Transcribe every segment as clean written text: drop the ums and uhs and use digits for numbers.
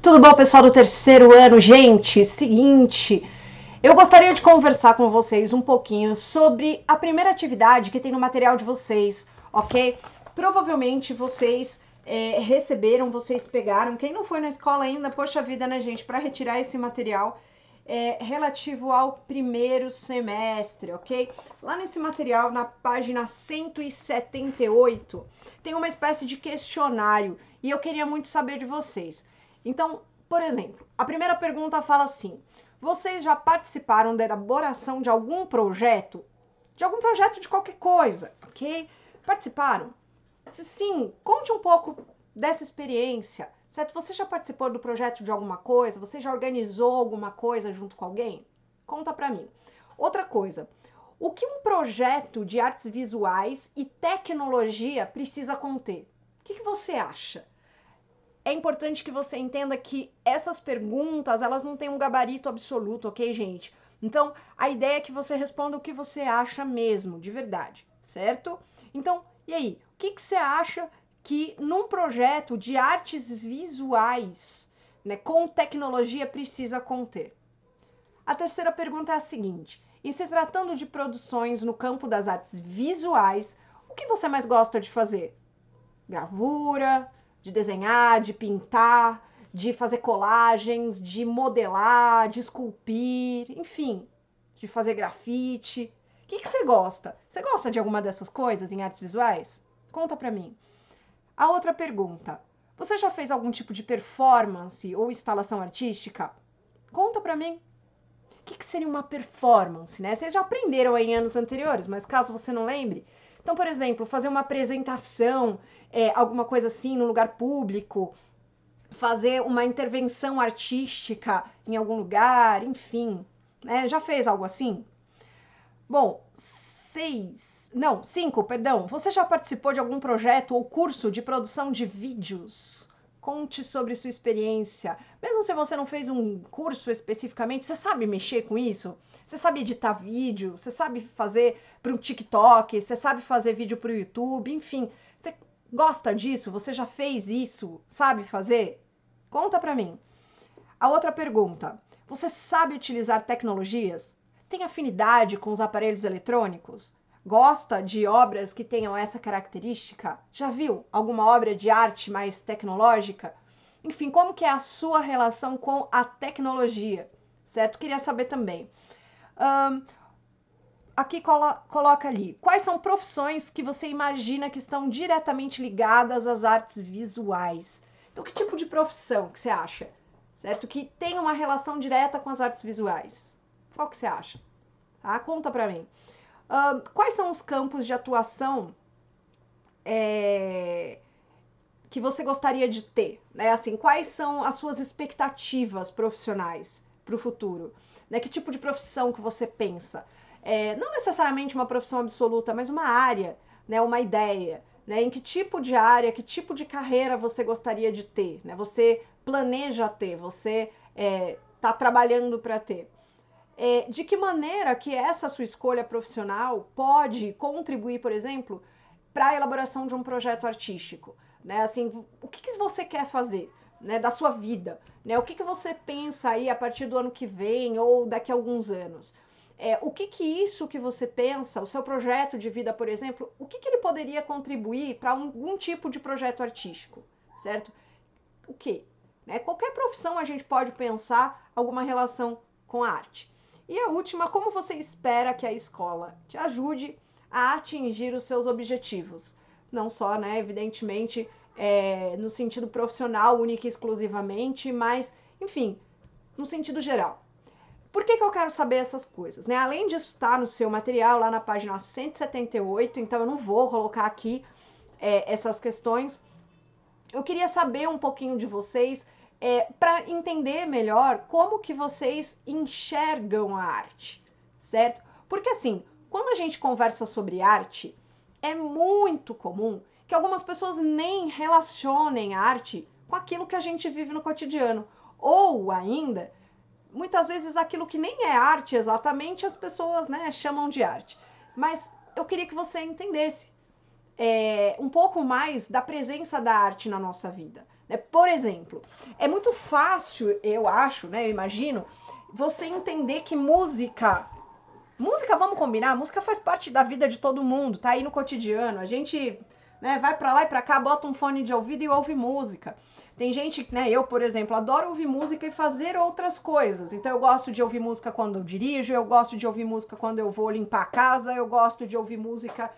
Tudo bom, pessoal do terceiro ano? Gente, seguinte, eu gostaria de conversar com vocês um pouquinho sobre a primeira atividade que tem no material de vocês, ok? Provavelmente vocês receberam, vocês pegaram. Quem não foi na escola ainda, poxa vida, né, gente, para retirar esse material relativo ao primeiro semestre, ok? Lá nesse material, na página 178, tem uma espécie de questionário e eu queria muito saber de vocês. Então, por exemplo, a primeira pergunta fala assim: vocês já participaram da elaboração de algum projeto? De algum projeto de qualquer coisa, ok? Participaram? Se sim, conte um pouco dessa experiência, certo? Você já participou do projeto de alguma coisa? Você já organizou alguma coisa junto com alguém? Conta pra mim. Outra coisa, o que um projeto de artes visuais e tecnologia precisa conter? O que você acha? É importante que você entenda que essas perguntas, elas não têm um gabarito absoluto, ok, gente? Então, a ideia é que você responda o que você acha mesmo, de verdade, certo? Então, e aí? O que você acha que num projeto de artes visuais, né, com tecnologia precisa conter? A terceira pergunta é a seguinte: em se tratando de produções no campo das artes visuais, o que você mais gosta de fazer? Gravura, de desenhar, de pintar, de fazer colagens, de modelar, de esculpir, enfim, de fazer grafite. O que você gosta? Você gosta de alguma dessas coisas em artes visuais? Conta pra mim. A outra pergunta: você já fez algum tipo de performance ou instalação artística? Conta pra mim. O que seria uma performance, né? Vocês já aprenderam aí em anos anteriores, mas caso você não lembre. Então, por exemplo, fazer uma apresentação, alguma coisa assim, no lugar público, fazer uma intervenção artística em algum lugar, enfim. Né? Já fez algo assim? Bom, 5, perdão. Você já participou de algum projeto ou curso de produção de vídeos? Conte sobre sua experiência. Mesmo se você não fez um curso especificamente, você sabe mexer com isso? Você sabe editar vídeo? Você sabe fazer para um TikTok? Você sabe fazer vídeo para o YouTube? Enfim, você gosta disso? Você já fez isso? Sabe fazer? Conta para mim. A outra pergunta: você sabe utilizar tecnologias? Tem afinidade com os aparelhos eletrônicos? Gosta de obras que tenham essa característica? Já viu alguma obra de arte mais tecnológica? Enfim, como que é a sua relação com a tecnologia? Certo? Queria saber também. Aqui coloca ali: quais são profissões que você imagina que estão diretamente ligadas às artes visuais? Então, que tipo de profissão que você acha? Certo? Que tem uma relação direta com as artes visuais. Qual que você acha? Tá? Conta pra mim. Quais são os campos de atuação que você gostaria de ter? Né? Assim, quais são as suas expectativas profissionais para o futuro? Né? Que tipo de profissão que você pensa? Não necessariamente uma profissão absoluta, mas uma área, né? Uma ideia. Né? Em que tipo de área, que tipo de carreira você gostaria de ter? Né? Você planeja ter, você está trabalhando para ter. De que maneira que essa sua escolha profissional pode contribuir, por exemplo, para a elaboração de um projeto artístico, né? Assim, o que você quer fazer, né, da sua vida, né? O que você pensa aí a partir do ano que vem ou daqui a alguns anos? O que isso que você pensa, o seu projeto de vida, por exemplo, o que ele poderia contribuir para algum tipo de projeto artístico, certo? O quê? Né? Qualquer profissão a gente pode pensar alguma relação com a arte. E a última: como você espera que a escola te ajude a atingir os seus objetivos? Não só, né, evidentemente, no sentido profissional, única e exclusivamente, mas, enfim, no sentido geral. Por que eu quero saber essas coisas? Né? Além disso estar no seu material, lá na página 178, então eu não vou colocar aqui essas questões. Eu queria saber um pouquinho de vocês, para entender melhor como que vocês enxergam a arte, certo? Porque assim, quando a gente conversa sobre arte, é muito comum que algumas pessoas nem relacionem a arte com aquilo que a gente vive no cotidiano. Ou ainda, muitas vezes aquilo que nem é arte exatamente, as pessoas, né, chamam de arte. Mas eu queria que você entendesse um pouco mais da presença da arte na nossa vida. Por exemplo, é muito fácil, eu acho, né, eu imagino, você entender que música, vamos combinar, música faz parte da vida de todo mundo, tá aí no cotidiano. A gente, né, vai pra lá e pra cá, bota um fone de ouvido e ouve música. Tem gente, né, eu, por exemplo, adoro ouvir música e fazer outras coisas. Então eu gosto de ouvir música quando eu dirijo, eu gosto de ouvir música quando eu vou limpar a casa, eu gosto de ouvir música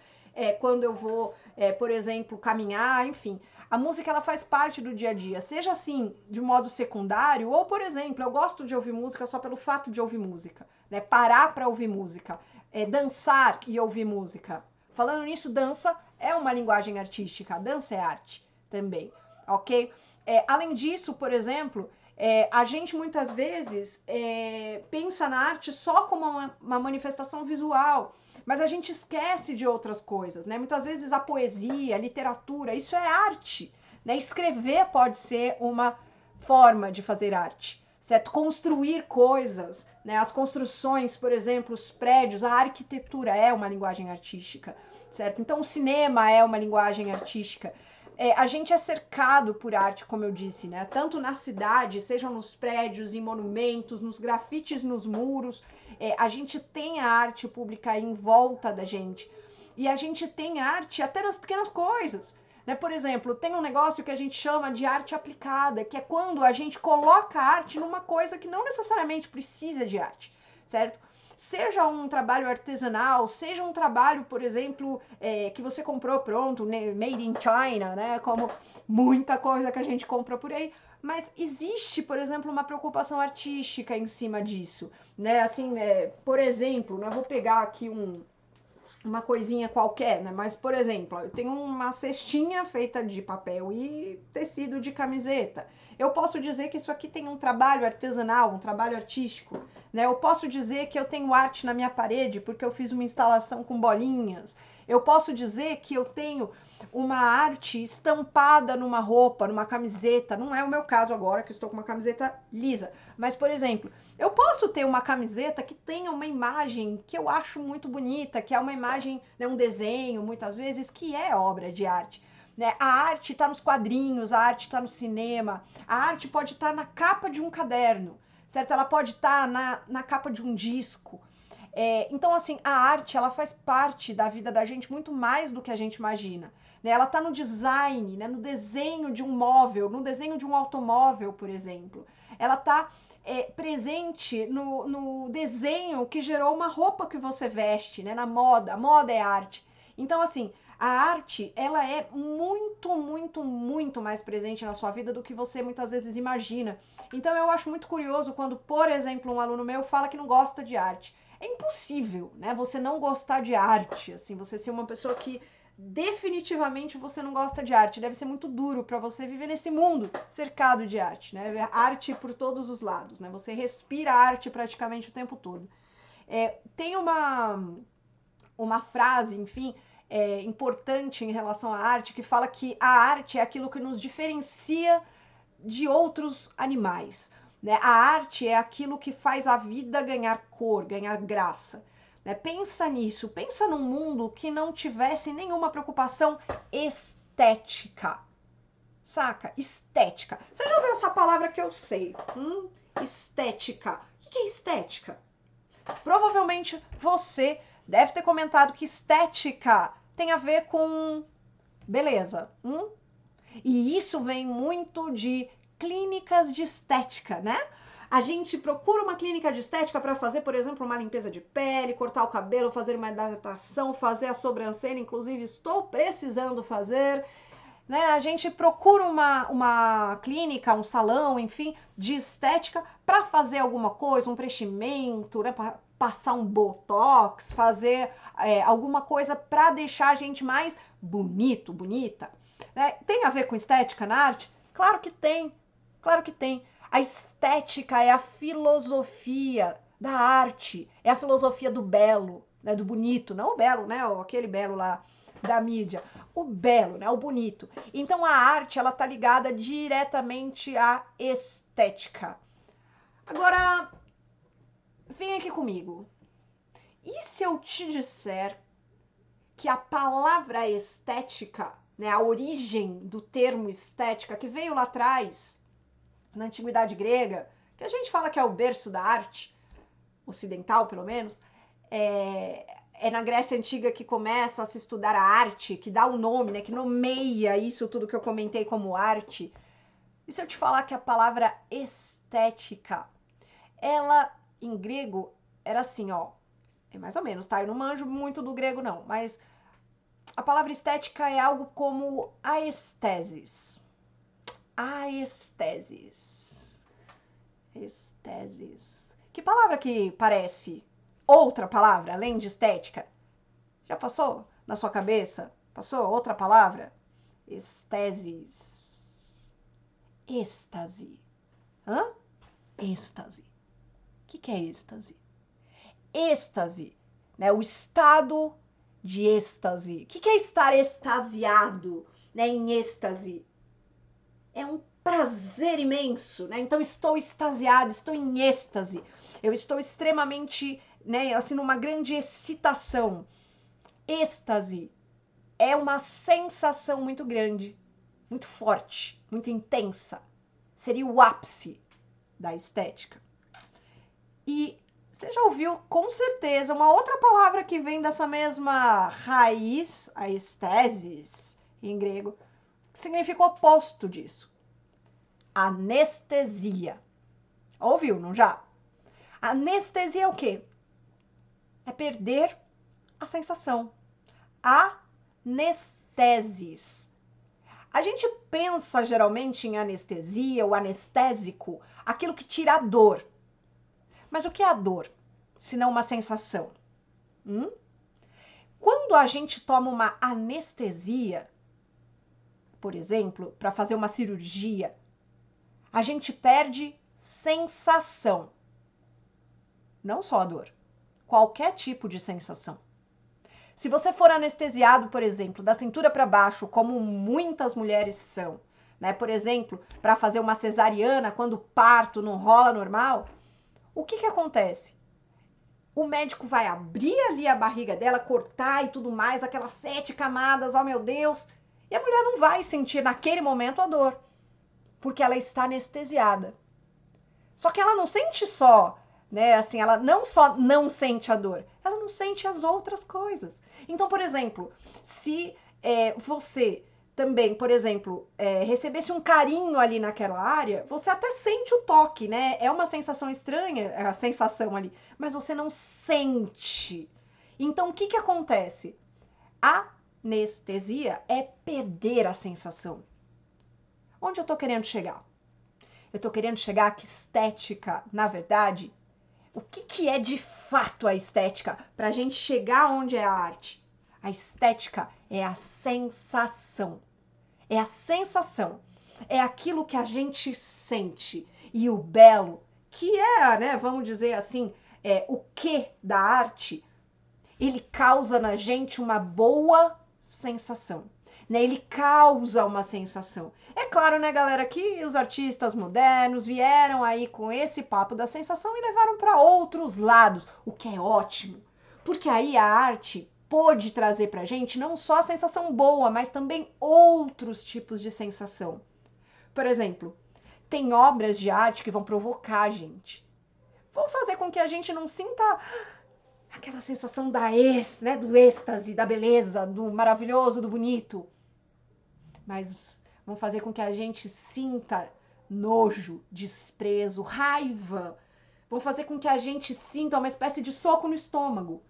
quando eu vou, por exemplo, caminhar, enfim. A música ela faz parte do dia a dia, seja assim de modo secundário, ou, por exemplo, eu gosto de ouvir música só pelo fato de ouvir música, né? Parar para ouvir música, dançar e ouvir música. Falando nisso, dança é uma linguagem artística, dança é arte também, ok? Além disso, por exemplo, a gente muitas vezes pensa na arte só como uma manifestação visual, mas a gente esquece de outras coisas, né? Muitas vezes a poesia, a literatura, isso é arte, né? Escrever pode ser uma forma de fazer arte, certo? Construir coisas, né? As construções, por exemplo, os prédios, a arquitetura é uma linguagem artística, certo? Então o cinema é uma linguagem artística. A gente é cercado por arte, como eu disse, né? Tanto na cidade, sejam nos prédios, em monumentos, nos grafites nos muros, a gente tem a arte pública em volta da gente. E a gente tem arte até nas pequenas coisas, né? Por exemplo, tem um negócio que a gente chama de arte aplicada, que é quando a gente coloca a arte numa coisa que não necessariamente precisa de arte, certo? Seja um trabalho artesanal, seja um trabalho, por exemplo, que você comprou pronto, né, made in China, né, como muita coisa que a gente compra por aí, mas existe, por exemplo, uma preocupação artística em cima disso, né, assim, por exemplo, eu vou pegar aqui uma coisinha qualquer, né? Mas, por exemplo, eu tenho uma cestinha feita de papel e tecido de camiseta. Eu posso dizer que isso aqui tem um trabalho artesanal, um trabalho artístico, né? Eu posso dizer que eu tenho arte na minha parede porque eu fiz uma instalação com bolinhas. Eu posso dizer que eu tenho uma arte estampada numa roupa, numa camiseta. Não é o meu caso agora, que eu estou com uma camiseta lisa. Mas, por exemplo, eu posso ter uma camiseta que tenha uma imagem que eu acho muito bonita, que é uma imagem, né, um desenho, muitas vezes, que é obra de arte. Né? A arte está nos quadrinhos, a arte está no cinema, a arte pode estar na capa de um caderno, certo? Ela pode estar na capa de um disco. Então, assim, a arte, ela faz parte da vida da gente muito mais do que a gente imagina. Né? Ela está no design, né? No desenho de um móvel, no desenho de um automóvel, por exemplo. Ela está presente no desenho que gerou uma roupa que você veste, né? Na moda. A moda é arte. Então, assim, a arte, ela é muito, muito, muito mais presente na sua vida do que você muitas vezes imagina. Então, eu acho muito curioso quando, por exemplo, um aluno meu fala que não gosta de arte. É impossível, né? Você não gostar de arte, assim, você ser uma pessoa que definitivamente você não gosta de arte. Deve ser muito duro para você viver nesse mundo cercado de arte, né? Arte por todos os lados, né? Você respira arte praticamente o tempo todo. Tem uma frase, enfim, importante em relação à arte que fala que a arte é aquilo que nos diferencia de outros animais. Né? A arte é aquilo que faz a vida ganhar cor, ganhar graça. Né? Pensa nisso, pensa num mundo que não tivesse nenhuma preocupação estética. Saca? Estética. Você já ouviu essa palavra que eu sei? Estética. O que é estética? Provavelmente você deve ter comentado que estética tem a ver com beleza. E isso vem muito de clínicas de estética, né? A gente procura uma clínica de estética para fazer, por exemplo, uma limpeza de pele, cortar o cabelo, fazer uma hidratação, fazer a sobrancelha, inclusive estou precisando fazer. Né? A gente procura uma clínica, um salão, enfim, de estética para fazer alguma coisa, um preenchimento, né? Para passar um botox, fazer alguma coisa para deixar a gente mais bonito, bonita. Né? Tem a ver com estética na arte? Claro que tem, claro que tem. A estética é a filosofia da arte, é a filosofia do belo, né? Do bonito, não o belo, né? Aquele belo lá da mídia, o belo, né? O bonito. Então a arte ela tá ligada diretamente à estética. Agora, vem aqui comigo. E se eu te disser que a palavra estética né, a origem do termo estética, que veio lá atrás, na antiguidade grega, que a gente fala que é o berço da arte, ocidental pelo menos, é na Grécia Antiga que começa a se estudar a arte, que dá o nome, né, que nomeia isso tudo que eu comentei como arte. E se eu te falar que a palavra estética, ela em grego era assim, ó, é mais ou menos, tá? Eu não manjo muito do grego não, mas a palavra estética é algo como aestesis. Aestesis. Estesis. Que palavra que parece outra palavra, além de estética? Já passou na sua cabeça? Passou outra palavra? Estesis. Êxtase. Hã? Êxtase. O que é êxtase? Êxtase, né? O estado de êxtase. O que é estar extasiado, né? Em êxtase? É um prazer imenso, né? Então estou extasiado, estou em êxtase. Eu estou extremamente, né, assim, numa grande excitação. Êxtase é uma sensação muito grande, muito forte, muito intensa. Seria o ápice da estética. E você já ouviu, com certeza, uma outra palavra que vem dessa mesma raiz, a estesis, em grego, que significa o oposto disso. Anestesia. Ouviu, não já? Anestesia é o quê? É perder a sensação. Anestesis. A gente pensa geralmente em anestesia, o anestésico, aquilo que tira a dor. Mas o que é a dor, se não uma sensação? Quando a gente toma uma anestesia, por exemplo, para fazer uma cirurgia, a gente perde sensação. Não só a dor, qualquer tipo de sensação. Se você for anestesiado, por exemplo, da cintura para baixo, como muitas mulheres são, né? Por exemplo, para fazer uma cesariana, quando o parto não rola normal, o que acontece? O médico vai abrir ali a barriga dela, cortar e tudo mais, aquelas 7 camadas, oh meu Deus, e a mulher não vai sentir naquele momento a dor, porque ela está anestesiada. Só que ela não sente só, né, assim, ela não só não sente a dor, ela não sente as outras coisas. Então, por exemplo, se você também, por exemplo, recebesse um carinho ali naquela área, você até sente o toque, né? É uma sensação estranha, a sensação ali, mas você não sente. Então, o que acontece? A anestesia é perder a sensação. Onde eu tô querendo chegar? Eu tô querendo chegar que estética, na verdade, o que é de fato a estética? Pra gente chegar onde é a arte. A estética é a sensação. É a sensação. É aquilo que a gente sente. E o belo, que é, né, vamos dizer assim, o que da arte, ele causa na gente uma boa sensação. Né? Ele causa uma sensação. É claro, né, galera, que os artistas modernos vieram aí com esse papo da sensação e levaram para outros lados, o que é ótimo. Porque aí a arte pôde trazer pra gente não só a sensação boa, mas também outros tipos de sensação. Por exemplo, tem obras de arte que vão provocar a gente. Vão fazer com que a gente não sinta aquela sensação né, do êxtase, da beleza, do maravilhoso, do bonito. Mas vão fazer com que a gente sinta nojo, desprezo, raiva. Vão fazer com que a gente sinta uma espécie de soco no estômago.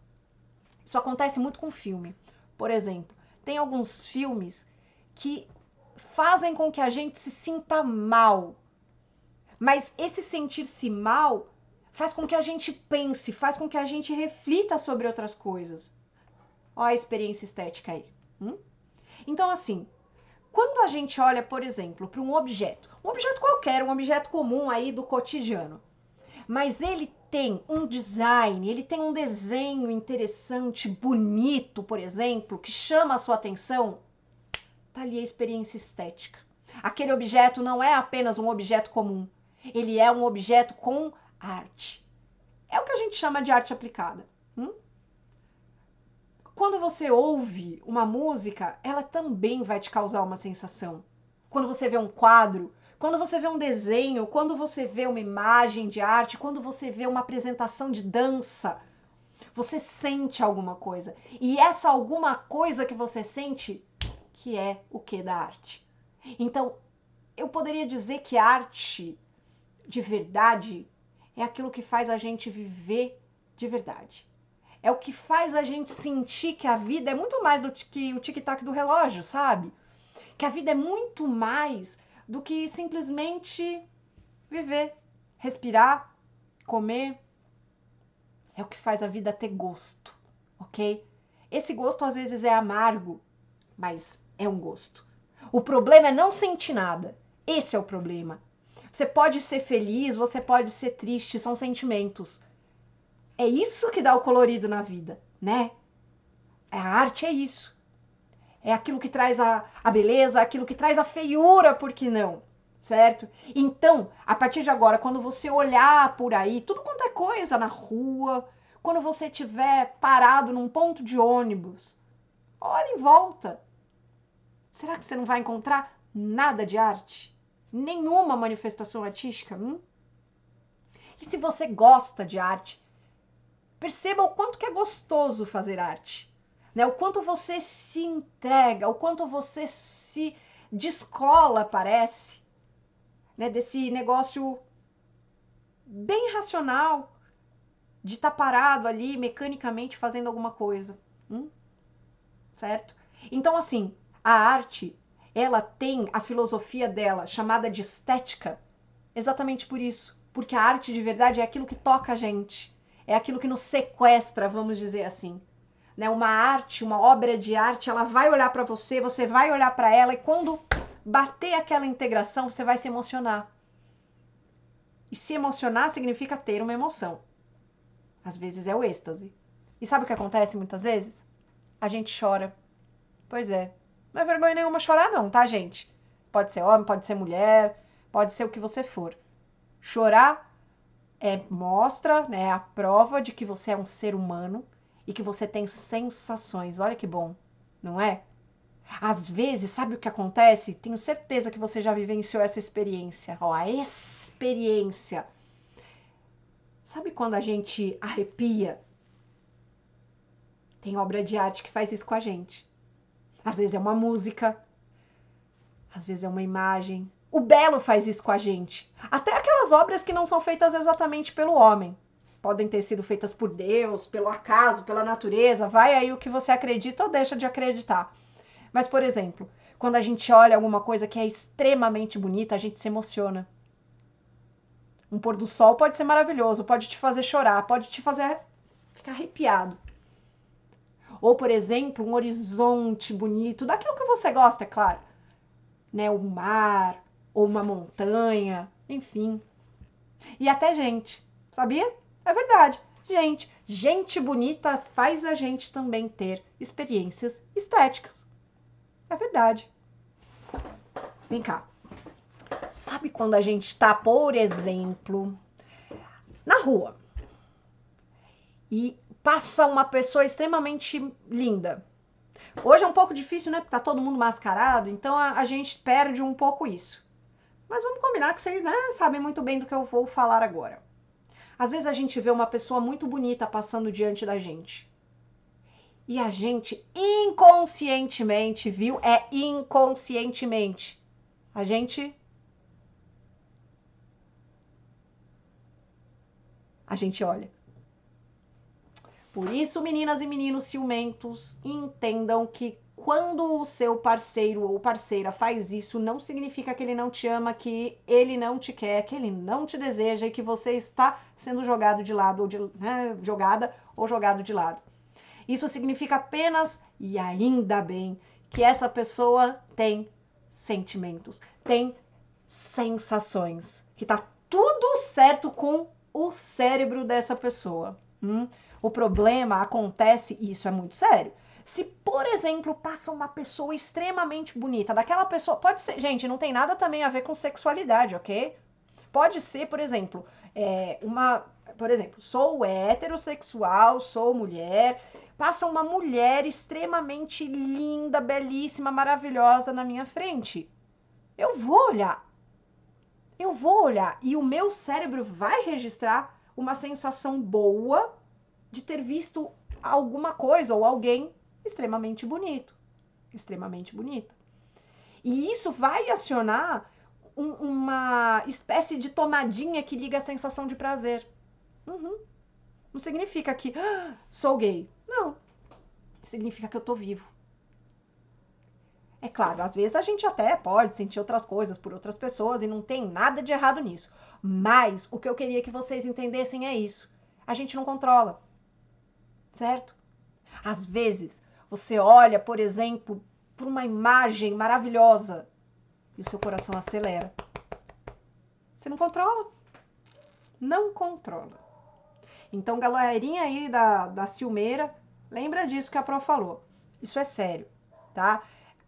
Isso acontece muito com filme. Por exemplo, tem alguns filmes que fazem com que a gente se sinta mal. Mas esse sentir-se mal faz com que a gente pense, faz com que a gente reflita sobre outras coisas. Olha a experiência estética aí. Então, assim, quando a gente olha, por exemplo, para um objeto qualquer, um objeto comum aí do cotidiano, mas ele tem um design, ele tem um desenho interessante, bonito, por exemplo, que chama a sua atenção, tá ali a experiência estética. Aquele objeto não é apenas um objeto comum, ele é um objeto com arte. É o que a gente chama de arte aplicada. Quando você ouve uma música, ela também vai te causar uma sensação. Quando você vê um quadro, quando você vê um desenho, quando você vê uma imagem de arte, quando você vê uma apresentação de dança, você sente alguma coisa. E essa alguma coisa que você sente, que é o que da arte? Então, eu poderia dizer que arte de verdade é aquilo que faz a gente viver de verdade. É o que faz a gente sentir que a vida é muito mais do que o tic-tac do relógio, sabe? Que a vida é muito mais do que simplesmente viver, respirar, comer. É o que faz a vida ter gosto, ok? Esse gosto às vezes é amargo, mas é um gosto. O problema é não sentir nada. Esse é o problema. Você pode ser feliz, você pode ser triste, são sentimentos. É isso que dá o colorido na vida, né? A arte é isso. É aquilo que traz a beleza, aquilo que traz a feiura, por que não? Certo? Então, a partir de agora, quando você olhar por aí, tudo quanto é coisa na rua, quando você estiver parado num ponto de ônibus, olha em volta. Será que você não vai encontrar nada de arte? Nenhuma manifestação artística? E se você gosta de arte, perceba o quanto que é gostoso fazer arte. Né? O quanto você se entrega, o quanto você se descola, parece, né? Desse negócio bem racional de estar parado ali mecanicamente fazendo alguma coisa. Certo? Então, assim, a arte, ela tem a filosofia dela, chamada de estética, exatamente por isso. Porque a arte de verdade é aquilo que toca a gente. É aquilo que nos sequestra, vamos dizer assim. Né? Uma arte, uma obra de arte, ela vai olhar para você, você vai olhar para ela e quando bater aquela integração, você vai se emocionar. E se emocionar significa ter uma emoção. Às vezes é o êxtase. E sabe o que acontece muitas vezes? A gente chora. Pois é. Não é vergonha nenhuma chorar não, tá, gente? Pode ser homem, pode ser mulher, pode ser o que você for. Chorar mostra, né, a prova de que você é um ser humano e que você tem sensações. Olha que bom, não é? Às vezes, sabe o que acontece? Tenho certeza que você já vivenciou essa experiência. Ó, a experiência. Sabe quando a gente arrepia? Tem obra de arte que faz isso com a gente. Às vezes é uma música, às vezes é uma imagem. O belo faz isso com a gente. Até aquelas obras que não são feitas exatamente pelo homem. Podem ter sido feitas por Deus, pelo acaso, pela natureza. Vai aí o que você acredita ou deixa de acreditar. Mas, por exemplo, quando a gente olha alguma coisa que é extremamente bonita, a gente se emociona. Um pôr do sol pode ser maravilhoso, pode te fazer chorar, pode te fazer ficar arrepiado. Ou, por exemplo, um horizonte bonito, daquilo que você gosta, é claro. Né? Um mar, ou uma montanha, enfim. E até gente, sabia? É verdade. Gente bonita faz a gente também ter experiências estéticas. É verdade. Vem cá. Sabe quando a gente está, por exemplo, na rua e passa uma pessoa extremamente linda? Hoje é um pouco difícil, né? Porque tá todo mundo mascarado, então a gente perde um pouco isso. Mas vamos combinar que vocês, né, sabem muito bem do que eu vou falar agora. Às vezes a gente vê uma pessoa muito bonita passando diante da gente. E a gente inconscientemente, viu? É inconscientemente. A gente olha. Por isso, meninas e meninos ciumentos, entendam que quando o seu parceiro ou parceira faz isso, não significa que ele não te ama, que ele não te quer, que ele não te deseja e que você está sendo jogado de lado, ou jogada ou jogado de lado. Isso significa apenas, e ainda bem, que essa pessoa tem sentimentos, tem sensações, que tá tudo certo com o cérebro dessa pessoa. O problema acontece, e isso é muito sério, se, por exemplo, passa uma pessoa extremamente bonita, daquela pessoa, pode ser, gente, não tem nada também a ver com sexualidade, ok? Pode ser, por exemplo, sou heterossexual, sou mulher, passa uma mulher extremamente linda, belíssima, maravilhosa na minha frente. Eu vou olhar e o meu cérebro vai registrar uma sensação boa de ter visto alguma coisa ou alguém extremamente bonito, extremamente bonita. E isso vai acionar uma espécie de tomadinha que liga a sensação de prazer. Não significa que sou gay. Não. Significa que eu tô vivo. É claro, às vezes a gente até pode sentir outras coisas por outras pessoas e não tem nada de errado nisso. Mas o que eu queria que vocês entendessem é isso. A gente não controla. Certo? Às vezes você olha, por exemplo, para uma imagem maravilhosa e o seu coração acelera. Você não controla. Não controla. Então, galerinha aí da ciumeira, lembra disso que a Pro falou. Isso é sério, tá?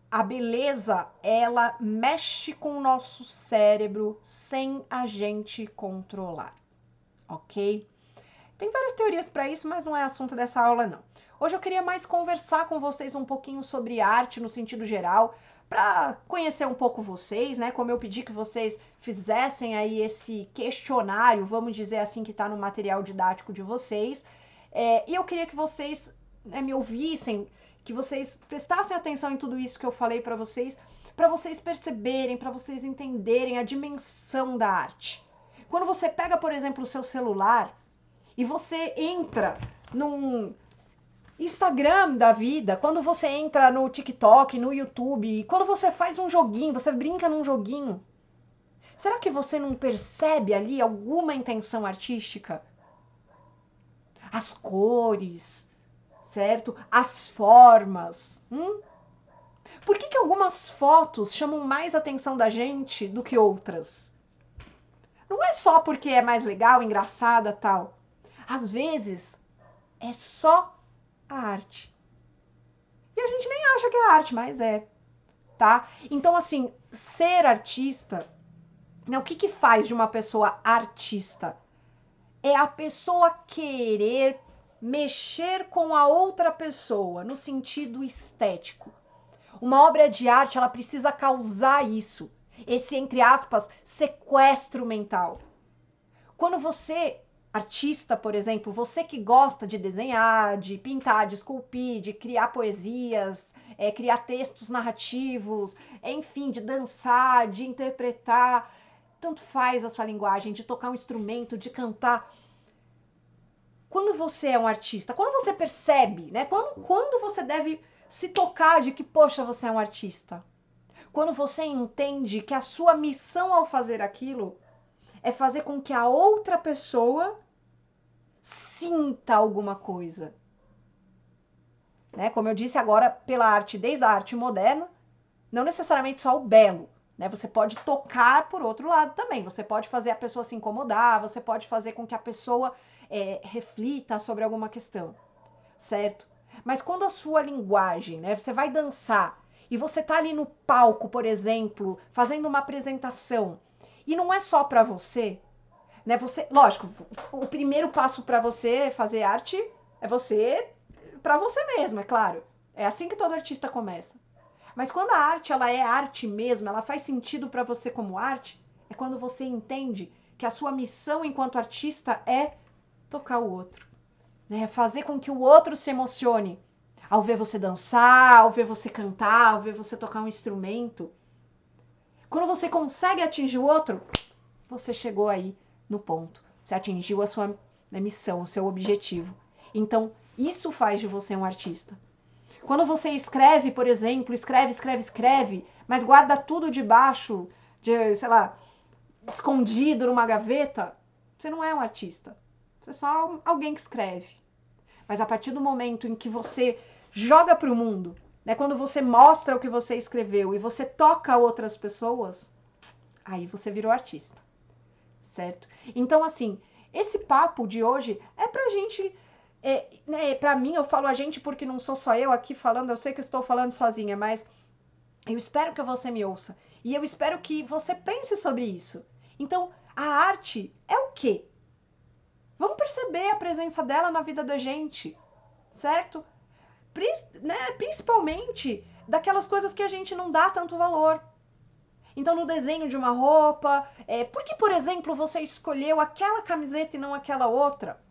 A beleza, ela mexe com o nosso cérebro sem a gente controlar, ok? Tem várias teorias para isso, mas não é assunto dessa aula, não. Hoje eu queria mais conversar com vocês um pouquinho sobre arte no sentido geral, para conhecer um pouco vocês, né? Como eu pedi que vocês fizessem aí esse questionário, vamos dizer assim, que está no material didático de vocês. E eu queria que vocês me ouvissem, que vocês prestassem atenção em tudo isso que eu falei para vocês perceberem, para vocês entenderem a dimensão da arte. Quando você pega, por exemplo, o seu celular e você entra num Instagram da vida, quando você entra no TikTok, no YouTube, quando você faz um joguinho, você brinca num joguinho, será que você não percebe ali alguma intenção artística? As cores, certo? As formas. Por que algumas fotos chamam mais atenção da gente do que outras? Não é só porque é mais legal, engraçada, tal. Às vezes, é só a arte. E a gente nem acha que é arte, mas é, tá? Então, assim, ser artista, né, o que faz de uma pessoa artista? É a pessoa querer mexer com a outra pessoa no sentido estético. Uma obra de arte, ela precisa causar isso, esse, entre aspas, sequestro mental. Quando você, artista, por exemplo, você que gosta de desenhar, de pintar, de esculpir, de criar poesias, criar textos narrativos, enfim, de dançar, de interpretar, tanto faz a sua linguagem, de tocar um instrumento, de cantar. Quando você é um artista, quando você percebe, né? Quando você deve se tocar de que, poxa, você é um artista? Quando você entende que a sua missão ao fazer aquilo é fazer com que a outra pessoa sinta alguma coisa. Né? Como eu disse agora, pela arte, desde a arte moderna, não necessariamente só o belo. Né? Você pode tocar por outro lado também. Você pode fazer a pessoa se incomodar, você pode fazer com que a pessoa reflita sobre alguma questão. Certo? Mas quando a sua linguagem, né, você vai dançar e você tá ali no palco, por exemplo, fazendo uma apresentação, e não é só para você, né? Você, lógico, o primeiro passo para você fazer arte é você para você mesmo, é claro. É assim que todo artista começa. Mas quando a arte, ela é arte mesmo, ela faz sentido para você como arte, é quando você entende que a sua missão enquanto artista é tocar o outro, né? Fazer com que o outro se emocione ao ver você dançar, ao ver você cantar, ao ver você tocar um instrumento. Quando você consegue atingir o outro, você chegou aí no ponto. Você atingiu a sua missão, o seu objetivo. Então, isso faz de você um artista. Quando você escreve, por exemplo, escreve, mas guarda tudo debaixo de, sei lá, escondido numa gaveta, você não é um artista. Você é só alguém que escreve. Mas a partir do momento em que você joga para o mundo, né, quando você mostra o que você escreveu e você toca outras pessoas, aí você virou artista, certo? Então, assim, esse papo de hoje é pra gente, né, pra mim, eu falo a gente porque não sou só eu aqui falando, eu sei que eu estou falando sozinha, mas eu espero que você me ouça. E eu espero que você pense sobre isso. Então, a arte é o quê? Vamos perceber a presença dela na vida da gente, certo? Principalmente daquelas coisas que a gente não dá tanto valor. Então, no desenho de uma roupa, por que, por exemplo, você escolheu aquela camiseta e não aquela outra?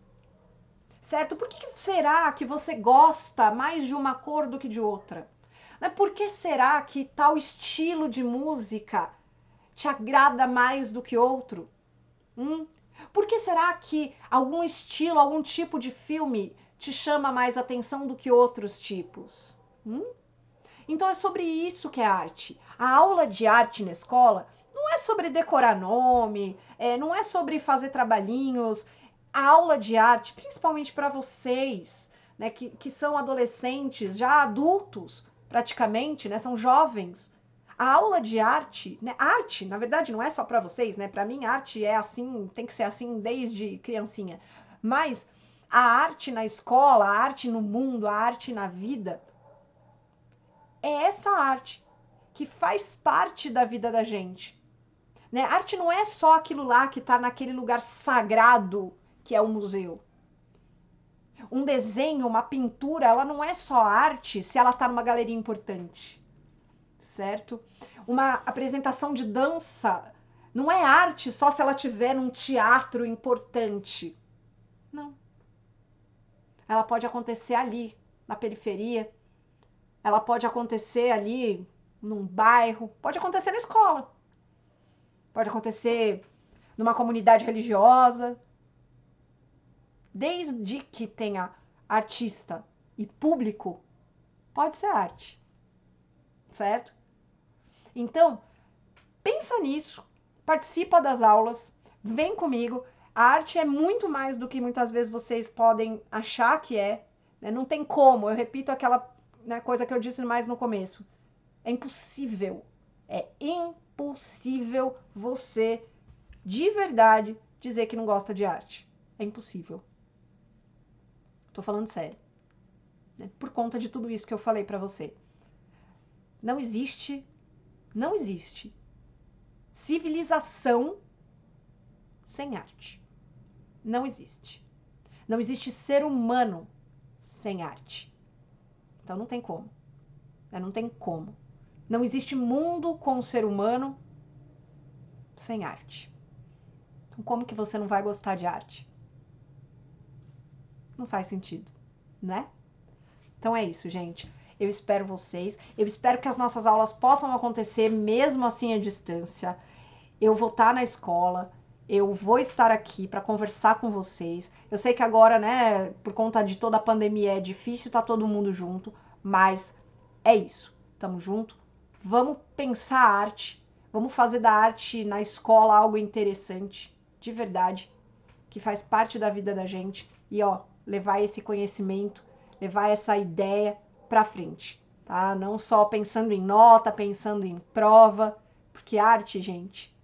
Certo? Por que será que você gosta mais de uma cor do que de outra? Por que será que tal estilo de música te agrada mais do que outro? Por que será que algum estilo, algum tipo de filme te chama mais atenção do que outros tipos? Então é sobre isso que é arte. A aula de arte na escola não é sobre decorar nome, não é sobre fazer trabalhinhos. A aula de arte, principalmente para vocês, né, que são adolescentes, já adultos praticamente, né, são jovens. A aula de arte, né, arte, na verdade, não é só para vocês, né? Para mim, arte é assim, tem que ser assim desde criancinha. Mas a arte na escola, a arte no mundo, a arte na vida, é essa arte que faz parte da vida da gente. Né? Arte não é só aquilo lá que está naquele lugar sagrado que é o museu. Um desenho, uma pintura, ela não é só arte se ela está numa galeria importante, certo? Uma apresentação de dança não é arte só se ela estiver num teatro importante. Não. Ela pode acontecer ali, na periferia. Ela pode acontecer ali num bairro, pode acontecer na escola. Pode acontecer numa comunidade religiosa. Desde que tenha artista e público, pode ser arte. Certo? Então, pensa nisso, participa das aulas, vem comigo. A arte é muito mais do que muitas vezes vocês podem achar que é. Né? Não tem como, eu repito aquela coisa que eu disse mais no começo. É impossível você, de verdade, dizer que não gosta de arte. É impossível. Tô falando sério. Né? Por conta de tudo isso que eu falei pra você. Não existe civilização sem arte. Não existe. Não existe ser humano sem arte. Então não tem como. Não tem como. Não existe mundo com o ser humano sem arte. Então como que você não vai gostar de arte? Não faz sentido, né? Então é isso, gente. Eu espero vocês. Eu espero que as nossas aulas possam acontecer mesmo assim à distância. Eu vou estar na escola. Eu vou estar aqui para conversar com vocês. Eu sei que agora, né, por conta de toda a pandemia, é difícil estar todo mundo junto, mas é isso. Tamo junto. Vamos pensar a arte. Vamos fazer da arte na escola algo interessante, de verdade, que faz parte da vida da gente. E, levar esse conhecimento, levar essa ideia para frente, tá? Não só pensando em nota, pensando em prova, porque arte, gente,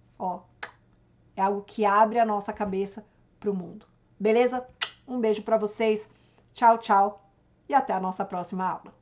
é algo que abre a nossa cabeça para o mundo. Beleza? Um beijo para vocês. Tchau, tchau. E até a nossa próxima aula.